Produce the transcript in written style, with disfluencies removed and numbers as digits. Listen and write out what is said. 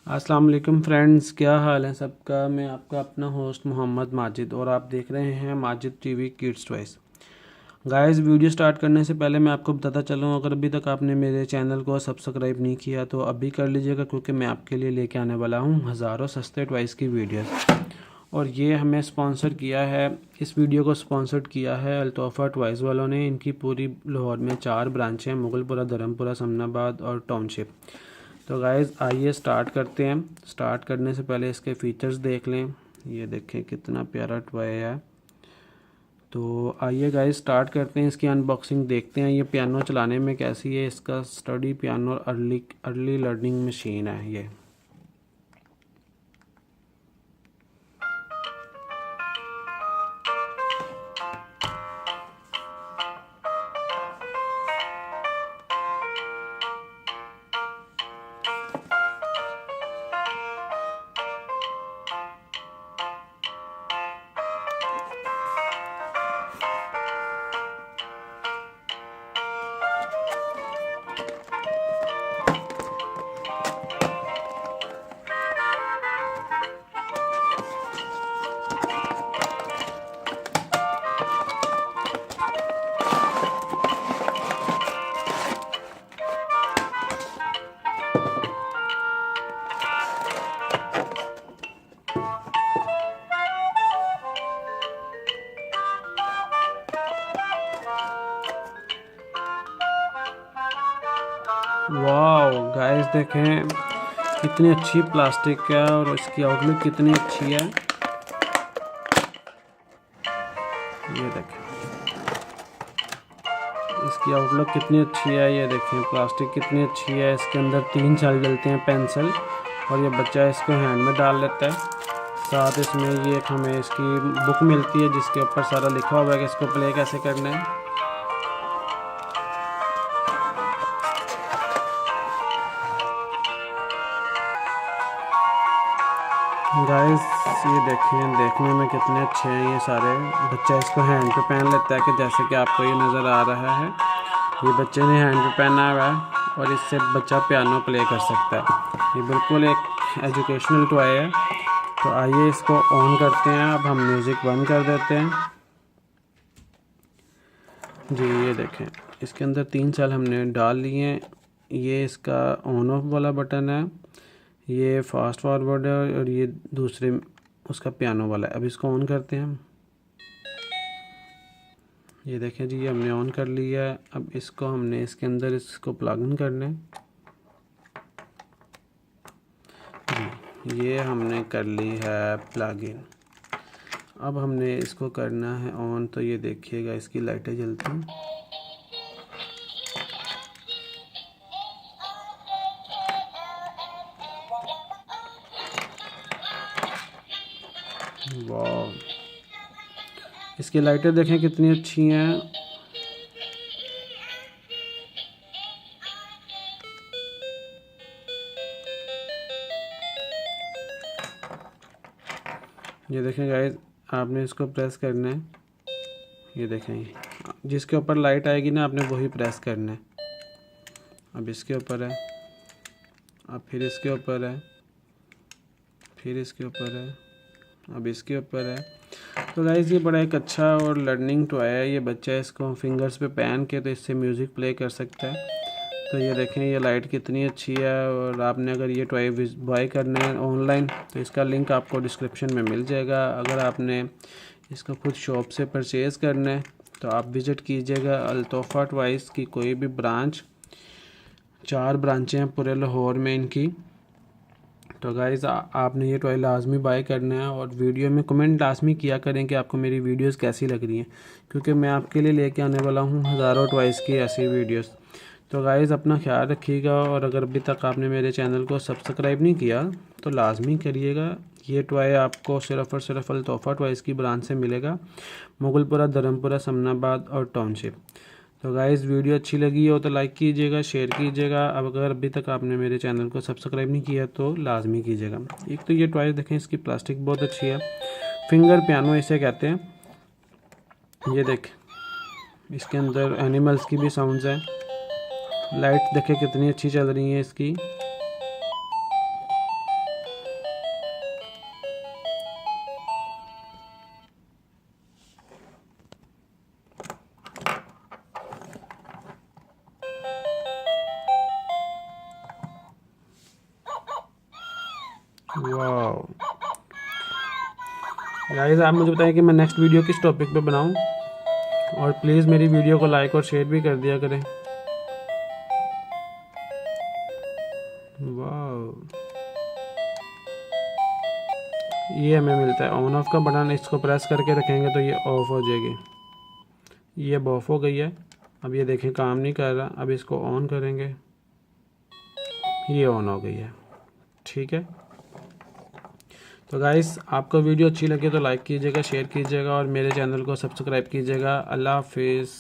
अस्सलाम वालेकुम फ्रेंड्स, क्या हाल है सबका। मैं आपका अपना होस्ट मोहम्मद माजिद और आप देख रहे हैं Majid TV kids choice. Guys, video start करने से पहले मैं आपको बताता चलूँ, अगर अभी तक आपने मेरे चैनल को सब्सक्राइब नहीं किया तो अभी कर लीजिएगा, क्योंकि मैं आपके लिए लेके आने वाला हूँ हज़ारों सस्ते टॉयज़ की वीडियोस। और ये हमें स्पॉन्सर किया है, इस वीडियो को स्पॉन्सर किया है अल्तोफ़ा टॉयज़ वालों ने। इनकी पूरी लाहौर में 4 ब्रांचें हैं, मुगलपुरा, धर्मपुरा, समनाबाद और टाउनशिप। तो गाइज़ आइए स्टार्ट करते हैं। स्टार्ट करने से पहले इसके फ़ीचर्स देख लें। ये देखें कितना प्यारा टॉय है। तो आइए गाइज़ स्टार्ट करते हैं, इसकी अनबॉक्सिंग देखते हैं। ये पियानो चलाने में कैसी है। इसका study piano early learning machine है ये। वाह गाइस, देखें कितनी अच्छी प्लास्टिक है और इसकी आउटलुक कितनी अच्छी है। ये देखें इसकी आउटलुक कितनी अच्छी है। ये देखें प्लास्टिक कितनी अच्छी है। इसके अंदर 3 सेल जलते हैं पेंसिल, और ये बच्चा इसको हैंड में डाल लेता है। साथ इसमें ये हमें इसकी बुक मिलती है जिसके ऊपर सारा लिखा हुआ है कि इसको प्ले कैसे करना है। गाइस ये देखें, देखने में कितने अच्छे हैं ये सारे। बच्चा इसको हैंड पे पहन लेता है, कि जैसे कि आपको ये नज़र आ रहा है। ये बच्चे ने हैंड पे पहना हुआ है और इससे बच्चा पियानो प्ले कर सकता है। ये बिल्कुल एक एजुकेशनल टॉय है। तो आइए इसको ऑन करते हैं। अब हम म्यूज़िक बंद कर देते हैं जी। ये देखें इसके अंदर 3 सेल हमने डाल लिए हैं। ये इसका ऑन ऑफ वाला बटन है, ये फास्ट फॉरवर्ड है, और ये दूसरे उसका पियानो वाला है। अब इसको ऑन करते हैं हम। ये देखें जी, ये हमने ऑन कर लिया है। अब इसको हमने इसके अंदर इसको प्लग इन करना है जी। ये हमने कर ली है प्लग इन। अब हमने इसको करना है ऑन। तो ये देखिएगा इसकी लाइटें जलती हैं। वाह, इसकी लाइटें देखें कितनी अच्छी हैं। ये देखें गाइस, आपने इसको प्रेस करना है। ये देखें जिसके ऊपर लाइट आएगी ना, आपने वही प्रेस करना है। अब इसके ऊपर है, अब फिर इसके ऊपर है, फिर इसके ऊपर है, अब इसके ऊपर है। तो गाइस ये बड़ा एक अच्छा और लर्निंग टॉय है। ये बच्चा इसको फिंगर्स पे पहन के तो इससे म्यूज़िक प्ले कर सकता है। तो ये देखें ये लाइट कितनी अच्छी है। और आपने अगर ये टॉय बाय करना है ऑनलाइन तो इसका लिंक आपको डिस्क्रिप्शन में मिल जाएगा। अगर आपने इसको खुद शॉप से परचेज़ करना है तो आप विज़िट कीजिएगा अल्तोफ़ा टॉयज़ की कोई भी ब्रांच। 4 ब्रांचें हैं पूरे लाहौर में इनकी। तो गाइज़ आपने ये टॉय लाजमी बाय करना है, और वीडियो में कमेंट लाजमी किया करें कि आपको मेरी वीडियोस कैसी लग रही हैं, क्योंकि मैं आपके लिए लेके आने वाला हूँ हज़ारों टॉयज़ की ऐसी वीडियोस। तो गाइज़ अपना ख्याल रखिएगा, और अगर अभी तक आपने मेरे चैनल को सब्सक्राइब नहीं किया तो लाजमी करिएगा। ये टॉय आपको सिर्फ़ और सिर्फ अल्तोफ़ा टॉयज़ की ब्रांच से मिलेगा, मुगलपुरा, धर्मपुरा, समनाबाद और टाउनशिप। तो गाइज़ वीडियो अच्छी लगी हो तो लाइक कीजिएगा, शेयर कीजिएगा। अब अगर अभी तक आपने मेरे चैनल को सब्सक्राइब नहीं किया तो लाजमी कीजिएगा। एक तो ये टॉय देखें, इसकी प्लास्टिक बहुत अच्छी है। फिंगर पियानो इसे कहते हैं। ये देखें इसके अंदर एनिमल्स की भी साउंड्स हैं। लाइट देखें कितनी अच्छी चल रही है इसकी। वाह गाइस, आप मुझे बताएं कि मैं नेक्स्ट वीडियो किस टॉपिक पे बनाऊं, और प्लीज़ मेरी वीडियो को लाइक और शेयर भी कर दिया करें। वाह, ये हमें मिलता है ऑन ऑफ का बटन, इसको प्रेस करके रखेंगे तो ये ऑफ हो जाएगी। ये अब ऑफ हो गई है। अब ये देखें काम नहीं कर रहा। अब इसको ऑन करेंगे, ये ऑन हो गई है। ठीक है, तो गाइस आपको वीडियो अच्छी लगे तो लाइक कीजिएगा, शेयर कीजिएगा और मेरे चैनल को सब्सक्राइब कीजिएगा। अल्लाह हाफिज़।